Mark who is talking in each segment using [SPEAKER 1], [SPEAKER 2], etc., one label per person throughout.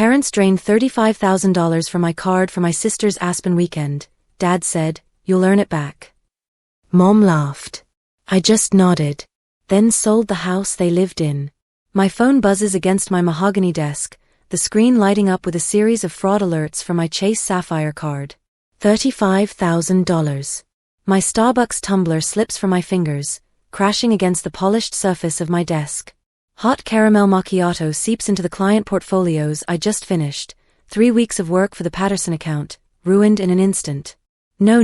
[SPEAKER 1] parents drained $35,000 from my card for my sister's Aspen weekend. Dad said, "You'll earn it back." Mom laughed. I just nodded. Then sold the house they lived in. My phone buzzes against my mahogany desk, the screen lighting up with a series of fraud alerts from my Chase Sapphire card. $35,000. My Starbucks tumbler slips from my fingers, crashing against the polished surface of my desk. Hot caramel macchiato seeps into the client portfolios I just finished. 3 weeks of work for the Patterson account, ruined in an instant. No,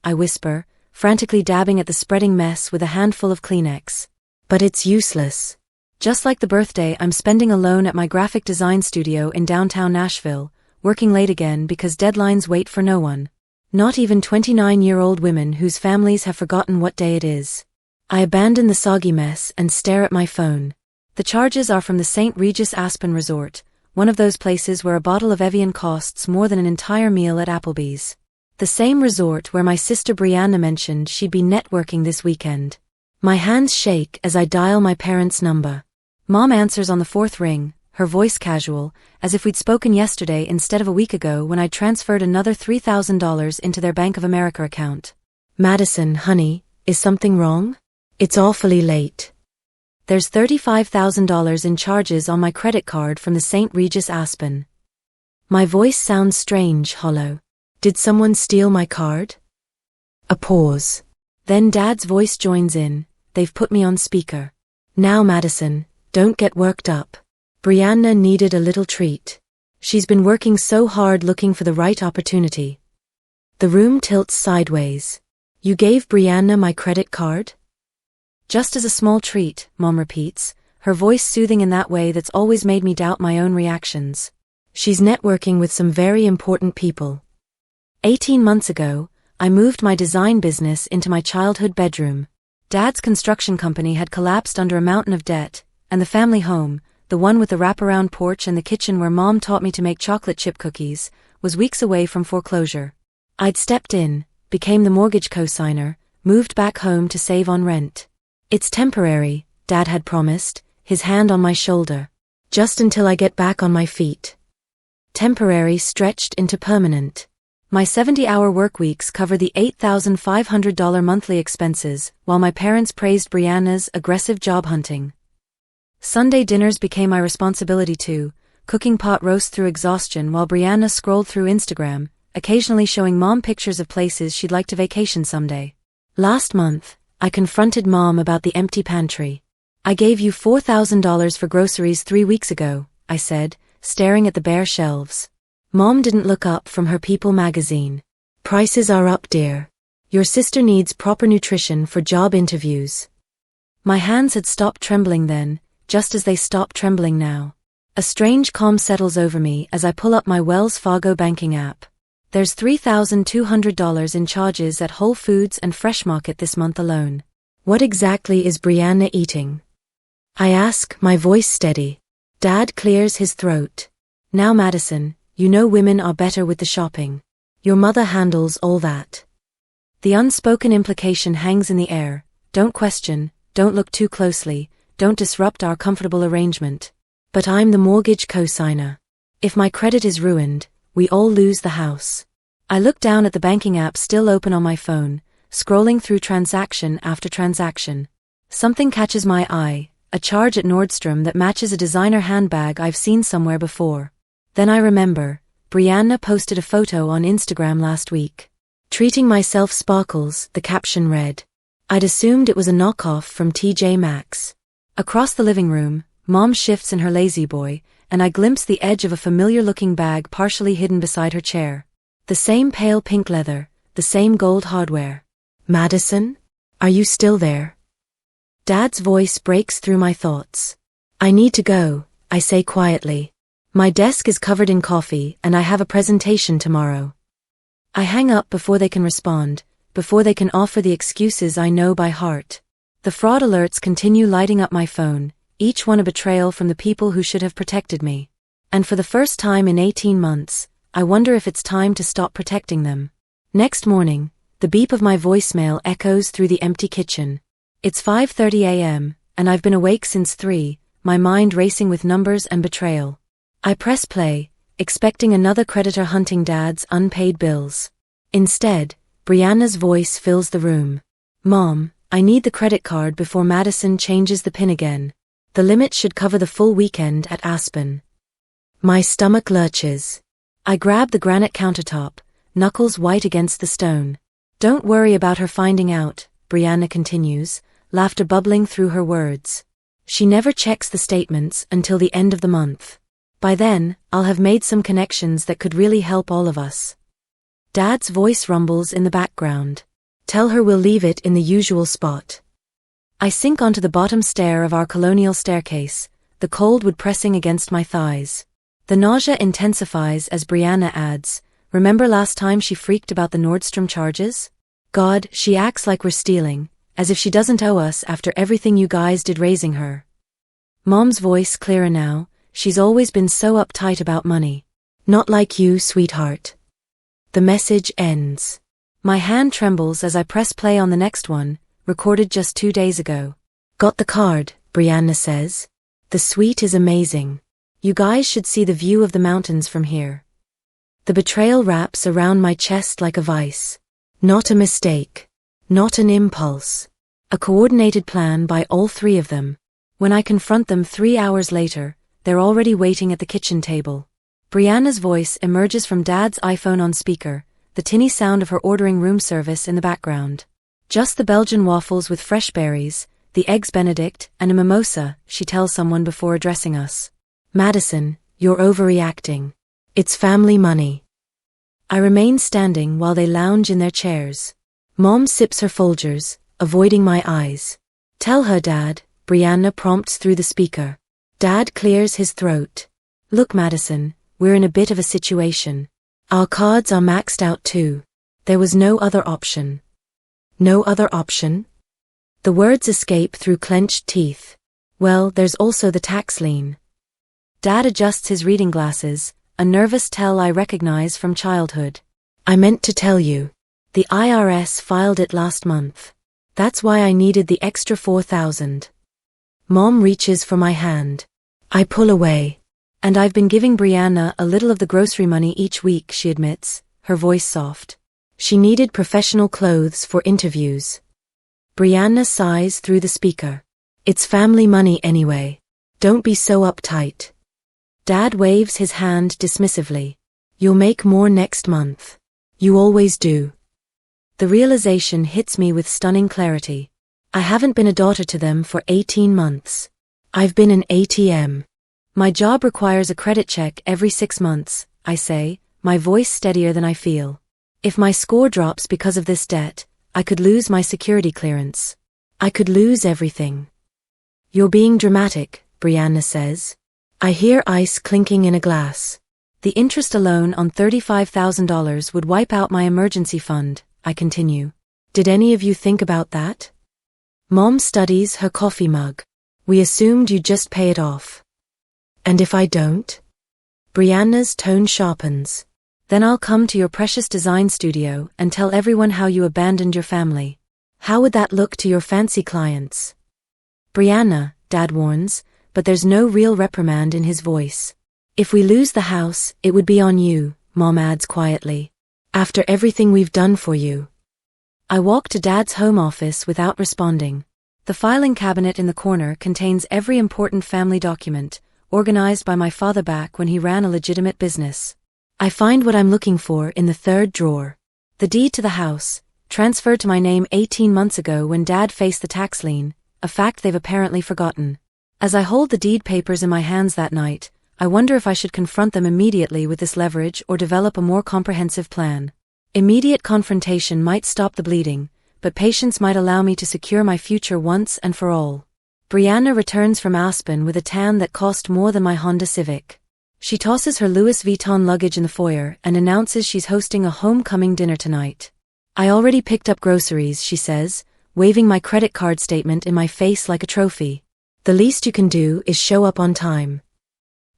[SPEAKER 1] I whisper, frantically dabbing at the spreading mess with a handful of Kleenex. But it's useless. Just like the birthday I'm spending alone at my graphic design studio in downtown Nashville, working late again because deadlines wait for no one. Not even 29-year-old women whose families have forgotten what day it is. I abandon the soggy mess and stare at my phone. The charges are from the St. Regis Aspen Resort, one of those places where a bottle of Evian costs more than an entire meal at Applebee's. The same resort where my sister Brianna mentioned she'd be networking this weekend. My hands shake as I dial my parents' number. Mom answers on the 4th ring, her voice casual, as if we'd spoken yesterday instead of a week ago when I transferred another $3,000 into their Bank of America account. "Madison, honey, is something wrong? It's awfully late. There's $35,000 in charges on my credit card from the St. Regis Aspen." My voice sounds strange, hollow. Did someone steal my card? A pause. Then Dad's voice joins in. They've put me on speaker. "Now, Madison, don't get worked up. Brianna needed a little treat. She's been working so hard looking for the right opportunity." The room tilts sideways. "You gave Brianna my credit card?" "Just as a small treat," Mom repeats, her voice soothing in that way that's always made me doubt my own reactions. "She's networking with some very important people." 18 months ago, I moved my design business into my childhood bedroom. Dad's construction company had collapsed under a mountain of debt, and the family home, the one with the wraparound porch and the kitchen where Mom taught me to make chocolate chip cookies, was weeks away from foreclosure. I'd stepped in, became the mortgage co-signer, moved back home to save on rent. "It's temporary," Dad had promised, his hand on my shoulder. "Just until I get back on my feet." Temporary stretched into permanent. My 70-hour work weeks cover the $8,500 monthly expenses, while my parents praised Brianna's aggressive job hunting. Sunday dinners became my responsibility too, cooking pot roast through exhaustion while Brianna scrolled through Instagram, occasionally showing Mom pictures of places she'd like to vacation someday. Last month, I confronted Mom about the empty pantry. "I gave you $4,000 for groceries 3 weeks ago," I said, staring at the bare shelves. Mom didn't look up from her People magazine. "Prices are up, dear. Your sister needs proper nutrition for job interviews." My hands had stopped trembling then, just as they stop trembling now. A strange calm settles over me as I pull up my Wells Fargo banking app. There's $3,200 in charges at Whole Foods and Fresh Market this month alone. What exactly is Brianna eating? I ask, my voice steady. Dad clears his throat. "Now, Madison, you know women are better with the shopping. Your mother handles all that." The unspoken implication hangs in the air. Don't question, don't look too closely, don't disrupt our comfortable arrangement. But I'm the mortgage co-signer. If my credit is ruined, we all lose the house. I look down at the banking app still open on my phone, scrolling through transaction after transaction. Something catches my eye, a charge at Nordstrom that matches a designer handbag I've seen somewhere before. Then I remember, Brianna posted a photo on Instagram last week. "Treating myself sparkles," the caption read. I'd assumed it was a knockoff from TJ Maxx. Across the living room, Mom shifts in her lazy boy, and I glimpse the edge of a familiar-looking bag partially hidden beside her chair. The same pale pink leather, the same gold hardware. "Madison? Are you still there?" Dad's voice breaks through my thoughts. "I need to go," I say quietly. "My desk is covered in coffee and I have a presentation tomorrow." I hang up before they can respond, before they can offer the excuses I know by heart. The fraud alerts continue lighting up my phone, each one a betrayal from the people who should have protected me. And for the first time in 18 months, I wonder if it's time to stop protecting them. Next morning, the beep of my voicemail echoes through the empty kitchen. It's 5:30 a.m., and I've been awake since 3, my mind racing with numbers and betrayal. I press play, expecting another creditor hunting Dad's unpaid bills. Instead, Brianna's voice fills the room. Mom, I need the credit card before Madison changes the PIN again. The limit should cover the full weekend at Aspen. My stomach lurches. I grab the granite countertop, knuckles white against the stone. Don't worry about her finding out, Brianna continues, laughter bubbling through her words. She never checks the statements until the end of the month. By then, I'll have made some connections that could really help all of us. Dad's voice rumbles in the background. Tell her we'll leave it in the usual spot. I sink onto the bottom stair of our colonial staircase, the cold wood pressing against my thighs. The nausea intensifies as Brianna adds, remember last time she freaked about the Nordstrom charges? God, she acts like we're stealing, as if she doesn't owe us after everything you guys did raising her. Mom's voice clearer now, she's always been so uptight about money. Not like you, sweetheart. The message ends. My hand trembles as I press play on the next one, recorded just 2 days ago. Got the card, Brianna says. The suite is amazing. You guys should see the view of the mountains from here. The betrayal wraps around my chest like a vice. Not a mistake. Not an impulse. A coordinated plan by all three of them. When I confront them 3 hours later, they're already waiting at the kitchen table. Brianna's voice emerges from Dad's iPhone on speaker, the tinny sound of her ordering room service in the background. Just the Belgian waffles with fresh berries, the eggs Benedict, and a mimosa, she tells someone before addressing us. Madison, you're overreacting. It's family money. I remain standing while they lounge in their chairs. Mom sips her Folgers, avoiding my eyes. Tell her, Dad, Brianna prompts through the speaker. Dad clears his throat. Look, Madison, we're in a bit of a situation. Our cards are maxed out too. There was no other option. No other option? The words escape through clenched teeth. Well, there's also the tax lien. Dad adjusts his reading glasses, a nervous tell I recognize from childhood. I meant to tell you. The IRS filed it last month. That's why I needed the extra $4,000. Mom reaches for my hand. I pull away. And I've been giving Brianna a little of the grocery money each week, she admits, her voice soft. She needed professional clothes for interviews. Brianna sighs through the speaker. It's family money anyway. Don't be so uptight. Dad waves his hand dismissively. You'll make more next month. You always do. The realization hits me with stunning clarity. I haven't been a daughter to them for 18 months. I've been an ATM. My job requires a credit check every 6 months, I say, my voice steadier than I feel. If my score drops because of this debt, I could lose my security clearance. I could lose everything. You're being dramatic, Brianna says. I hear ice clinking in a glass. The interest alone on $35,000 would wipe out my emergency fund, I continue. Did any of you think about that? Mom studies her coffee mug. We assumed you'd just pay it off. And if I don't? Brianna's tone sharpens. Then I'll come to your precious design studio and tell everyone how you abandoned your family. How would that look to your fancy clients? Brianna, Dad warns, but there's no real reprimand in his voice. If we lose the house, it would be on you, Mom adds quietly. After everything we've done for you. I walk to Dad's home office without responding. The filing cabinet in the corner contains every important family document, organized by my father back when he ran a legitimate business. I find what I'm looking for in the third drawer. The deed to the house, transferred to my name 18 months ago when Dad faced the tax lien, a fact they've apparently forgotten. As I hold the deed papers in my hands that night, I wonder if I should confront them immediately with this leverage or develop a more comprehensive plan. Immediate confrontation might stop the bleeding, but patience might allow me to secure my future once and for all. Brianna returns from Aspen with a tan that cost more than my Honda Civic. She tosses her Louis Vuitton luggage in the foyer and announces she's hosting a homecoming dinner tonight. I already picked up groceries, she says, waving my credit card statement in my face like a trophy. The least you can do is show up on time.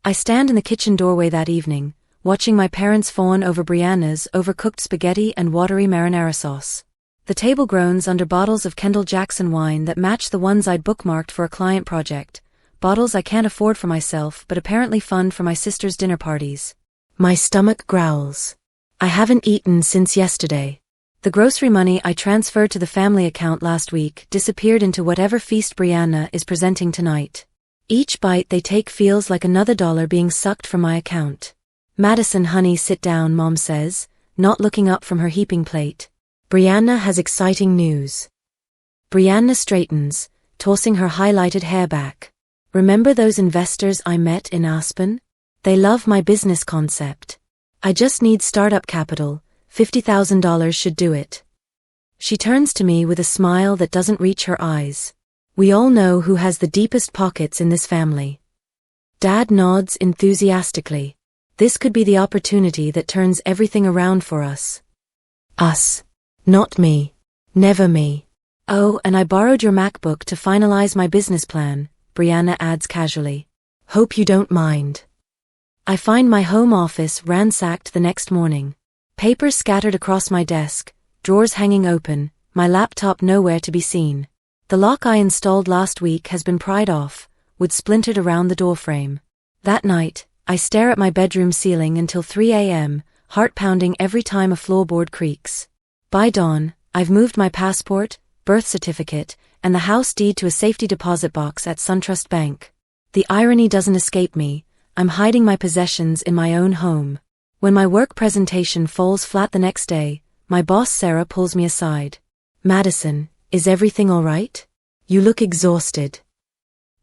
[SPEAKER 1] I stand in the kitchen doorway that evening, watching my parents fawn over Brianna's overcooked spaghetti and watery marinara sauce. The table groans under bottles of Kendall Jackson wine that match the ones I'd bookmarked for a client project, bottles I can't afford for myself but apparently fund for my sister's dinner parties. My stomach growls. I haven't eaten since yesterday. The grocery money I transferred to the family account last week disappeared into whatever feast Brianna is presenting tonight. Each bite they take feels like another dollar being sucked from my account. Madison, honey, sit down, Mom says, not looking up from her heaping plate. Brianna has exciting news. Brianna straightens, tossing her highlighted hair back. Remember those investors I met in Aspen? They love my business concept. I just need startup capital. $50,000 should do it. She turns to me with a smile that doesn't reach her eyes. We all know who has the deepest pockets in this family. Dad nods enthusiastically. This could be the opportunity that turns everything around for us. Us. Not me. Never me. Oh, and I borrowed your MacBook to finalize my business plan, Brianna adds casually. Hope you don't mind. I find my home office ransacked the next morning. Papers scattered across my desk, drawers hanging open, my laptop nowhere to be seen. The lock I installed last week has been pried off, wood splintered around the doorframe. That night, I stare at my bedroom ceiling until 3 a.m., heart pounding every time a floorboard creaks. By dawn, I've moved my passport, birth certificate, and the house deed to a safety deposit box at SunTrust Bank. The irony doesn't escape me. I'm hiding my possessions in my own home. When my work presentation falls flat the next day, my boss Sarah pulls me aside. Madison, is everything all right? You look exhausted.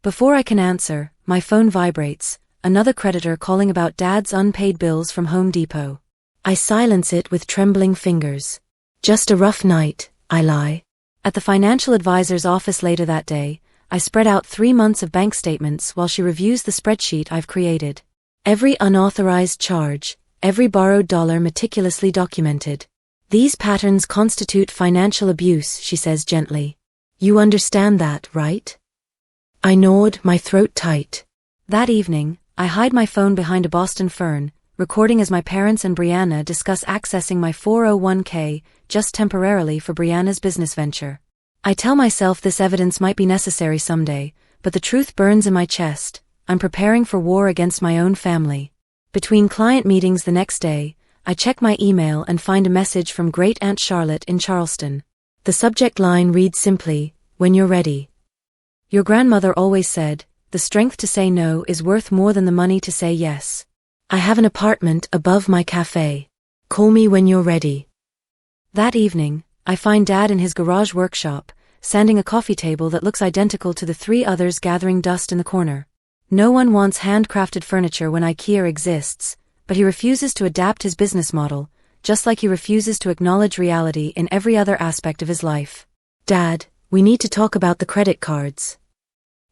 [SPEAKER 1] Before I can answer, my phone vibrates, another creditor calling about Dad's unpaid bills from Home Depot. I silence it with trembling fingers. Just a rough night, I lie. At the financial advisor's office later that day, I spread out 3 months of bank statements while she reviews the spreadsheet I've created. Every unauthorized charge, every borrowed dollar meticulously documented. These patterns constitute financial abuse, she says gently. You understand that, right? I nod, my throat tight. That evening, I hide my phone behind a Boston fern, recording as my parents and Brianna discuss accessing my 401k, just temporarily for Brianna's business venture. I tell myself this evidence might be necessary someday, but the truth burns in my chest. I'm preparing for war against my own family. Between client meetings the next day, I check my email and find a message from Great Aunt Charlotte in Charleston. The subject line reads simply, "When you're ready." Your grandmother always said, the strength to say no is worth more than the money to say yes. I have an apartment above my cafe. Call me when you're ready. That evening, I find Dad in his garage workshop, sanding a coffee table that looks identical to the 3 others gathering dust in the corner. No one wants handcrafted furniture when IKEA exists, but he refuses to adapt his business model, just like he refuses to acknowledge reality in every other aspect of his life. Dad, we need to talk about the credit cards.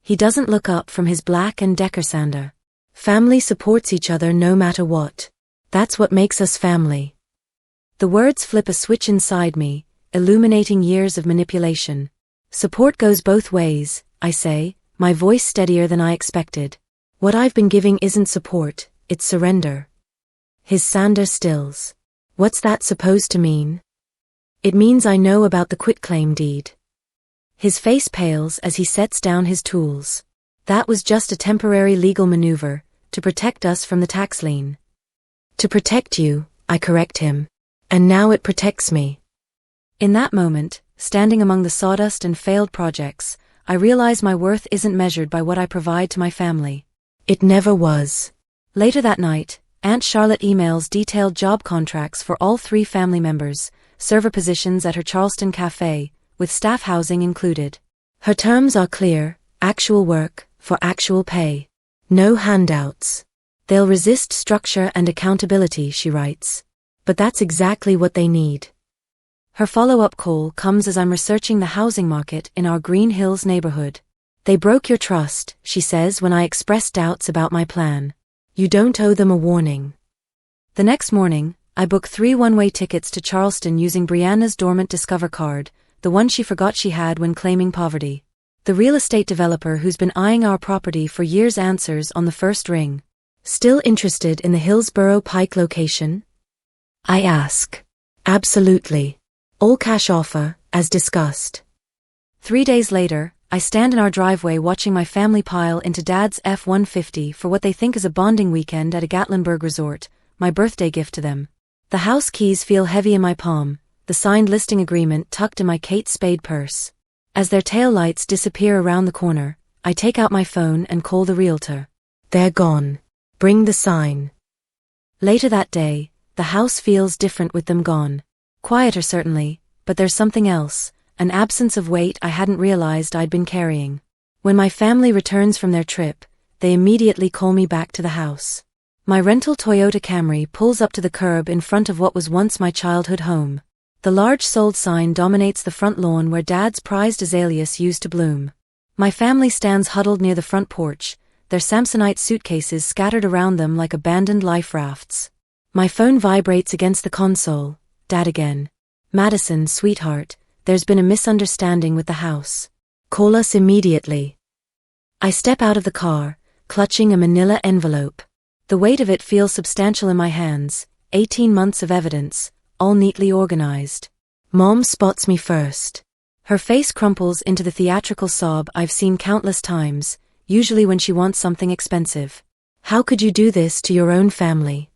[SPEAKER 1] He doesn't look up from his Black & Decker sander. Family supports each other no matter what. That's what makes us family. The words flip a switch inside me, illuminating years of manipulation. Support goes both ways, I say, my voice steadier than I expected. What I've been giving isn't support, it's surrender. His sander stills. What's that supposed to mean? It means I know about the quitclaim deed. His face pales as he sets down his tools. That was just a temporary legal maneuver, to protect us from the tax lien. To protect you, I correct him. And now it protects me. In that moment, standing among the sawdust and failed projects, I realize my worth isn't measured by what I provide to my family. It never was. Later that night, Aunt Charlotte emails detailed job contracts for all 3 family members, server positions at her Charleston cafe, with staff housing included. Her terms are clear, actual work, for actual pay. No handouts. They'll resist structure and accountability, she writes. But that's exactly what they need. Her follow-up call comes as I'm researching the housing market in our Green Hills neighborhood. They broke your trust, she says when I express doubts about my plan. You don't owe them a warning. The next morning, I book 3 one-way tickets to Charleston using Brianna's dormant Discover card, the one she forgot she had when claiming poverty. The real estate developer who's been eyeing our property for years answers on the first ring. Still interested in the Hillsborough Pike location? I ask. Absolutely. All cash offer, as discussed. 3 days later, I stand in our driveway watching my family pile into Dad's F-150 for what they think is a bonding weekend at a Gatlinburg resort, my birthday gift to them. The house keys feel heavy in my palm, the signed listing agreement tucked in my Kate Spade purse. As their taillights disappear around the corner, I take out my phone and call the realtor. They're gone. Bring the sign. Later that day, the house feels different with them gone. Quieter certainly, but there's something else, an absence of weight I hadn't realized I'd been carrying. When my family returns from their trip, they immediately call me back to the house. My rental Toyota Camry pulls up to the curb in front of what was once my childhood home. The large sold sign dominates the front lawn where Dad's prized azaleas used to bloom. My family stands huddled near the front porch, their Samsonite suitcases scattered around them like abandoned life rafts. My phone vibrates against the console. Dad again. Madison, sweetheart, there's been a misunderstanding with the house. Call us immediately. I step out of the car, clutching a manila envelope. The weight of it feels substantial in my hands, 18 months of evidence, all neatly organized. Mom spots me first. Her face crumples into the theatrical sob I've seen countless times, usually when she wants something expensive. How could you do this to your own family?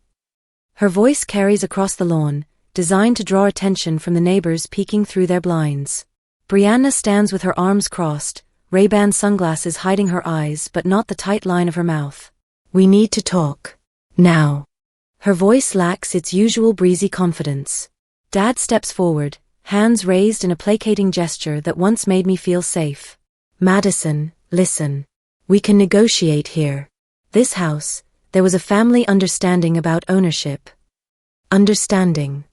[SPEAKER 1] Her voice carries across the lawn, designed to draw attention from the neighbors peeking through their blinds. Brianna stands with her arms crossed, Ray-Ban sunglasses hiding her eyes but not the tight line of her mouth. We need to talk. Now. Her voice lacks its usual breezy confidence. Dad steps forward, hands raised in a placating gesture that once made me feel safe. Madison, listen. We can negotiate here. This house, there was a family understanding about ownership. Understanding.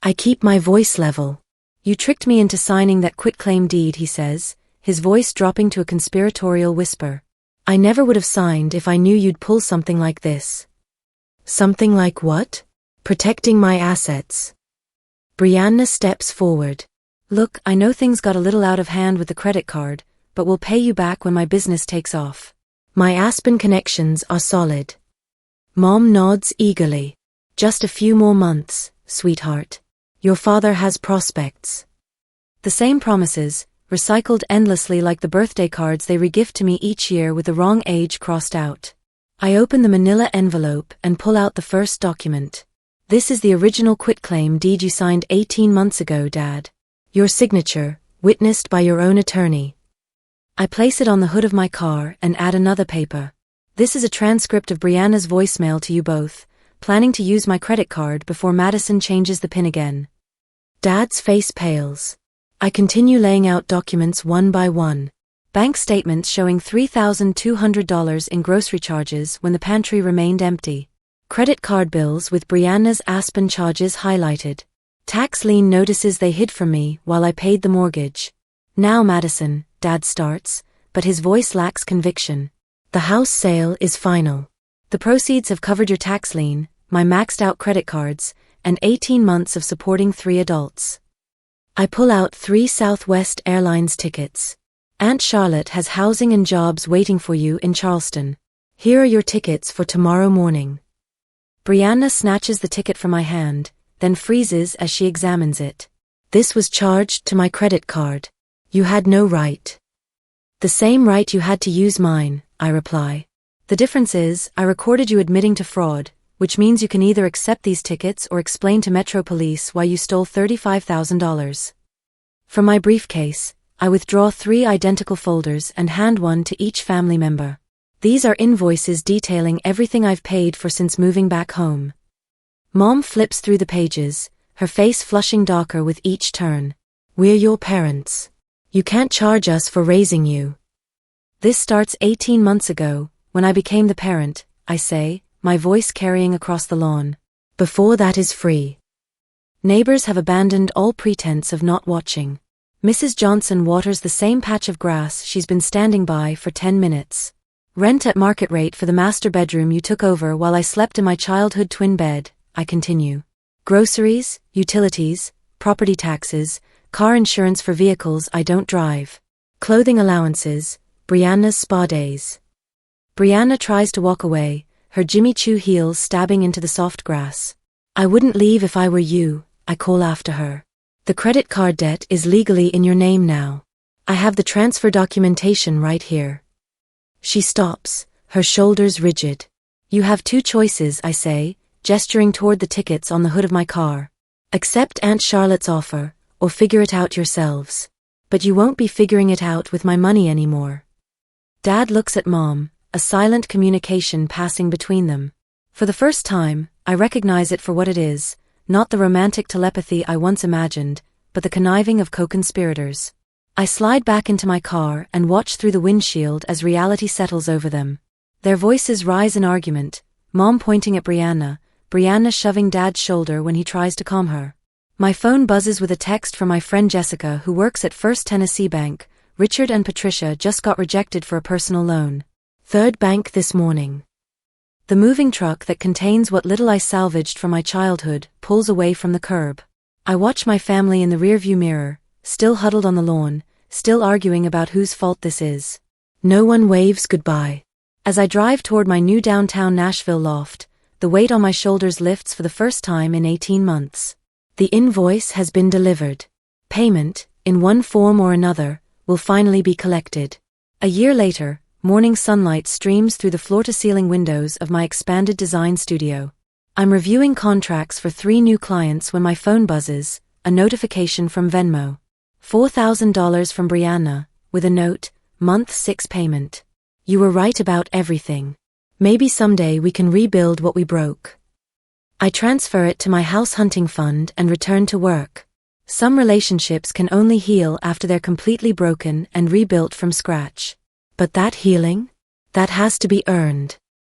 [SPEAKER 1] I keep my voice level. You tricked me into signing that quitclaim deed, he says, his voice dropping to a conspiratorial whisper. I never would have signed if I knew you'd pull something like this. Something like what? Protecting my assets. Brianna steps forward. Look, I know things got a little out of hand with the credit card, but we'll pay you back when my business takes off. My Aspen connections are solid. Mom nods eagerly. Just a few more months, sweetheart. Your father has prospects. The same promises, recycled endlessly like the birthday cards they regift to me each year with the wrong age crossed out. I open the manila envelope and pull out the first document. This is the original quitclaim deed you signed 18 months ago, Dad. Your signature, witnessed by your own attorney. I place it on the hood of my car and add another paper. This is a transcript of Brianna's voicemail to you both, planning to use my credit card before Madison changes the PIN again. Dad's face pales. I continue laying out documents one by one. Bank statements showing $3,200 in grocery charges when the pantry remained empty. Credit card bills with Brianna's Aspen charges highlighted. Tax lien notices they hid from me while I paid the mortgage. Now Madison, Dad starts, but his voice lacks conviction. The house sale is final. The proceeds have covered your tax lien, my maxed out credit cards, and 18 months of supporting 3 adults. I pull out 3 Southwest Airlines tickets. Aunt Charlotte has housing and jobs waiting for you in Charleston. Here are your tickets for tomorrow morning. Brianna snatches the ticket from my hand, then freezes as she examines it. This was charged to my credit card. You had no right. The same right you had to use mine, I reply. The difference is, I recorded you admitting to fraud, which means you can either accept these tickets or explain to Metro Police why you stole $35,000. From my briefcase, I withdraw 3 identical folders and hand one to each family member. These are invoices detailing everything I've paid for since moving back home. Mom flips through the pages, her face flushing darker with each turn. We're your parents. You can't charge us for raising you. This starts 18 months ago, when I became the parent, I say, my voice carrying across the lawn. Before that is free. Neighbors have abandoned all pretense of not watching. Mrs. Johnson waters the same patch of grass she's been standing by for 10 minutes. Rent at market rate for the master bedroom you took over while I slept in my childhood twin bed, I continue. Groceries, utilities, property taxes, car insurance for vehicles I don't drive. Clothing allowances, Brianna's spa days. Brianna tries to walk away, her Jimmy Choo heels stabbing into the soft grass. I wouldn't leave if I were you, I call after her. The credit card debt is legally in your name now. I have the transfer documentation right here. She stops, her shoulders rigid. You have two choices, I say, gesturing toward the tickets on the hood of my car. Accept Aunt Charlotte's offer, or figure it out yourselves. But you won't be figuring it out with my money anymore. Dad looks at Mom, a silent communication passing between them. For the first time, I recognize it for what it is, not the romantic telepathy I once imagined, but the conniving of co-conspirators. I slide back into my car and watch through the windshield as reality settles over them. Their voices rise in argument, Mom pointing at Brianna shoving Dad's shoulder when he tries to calm her. My phone buzzes with a text from my friend Jessica, who works at First Tennessee Bank. Richard and Patricia just got rejected for a personal loan. Third bank this morning. The moving truck that contains what little I salvaged from my childhood pulls away from the curb. I watch my family in the rearview mirror, still huddled on the lawn, still arguing about whose fault this is. No one waves goodbye. As I drive toward my new downtown Nashville loft, the weight on my shoulders lifts for the first time in 18 months. The invoice has been delivered. Payment, in one form or another, will finally be collected. A year later, morning sunlight streams through the floor-to-ceiling windows of my expanded design studio. I'm reviewing contracts for 3 new clients when my phone buzzes, a notification from Venmo. $4,000 from Brianna, with a note, month 6 payment. You were right about everything. Maybe someday we can rebuild what we broke. I transfer it to my house hunting fund and return to work. Some relationships can only heal after they're completely broken and rebuilt from scratch. But that healing? That has to be earned.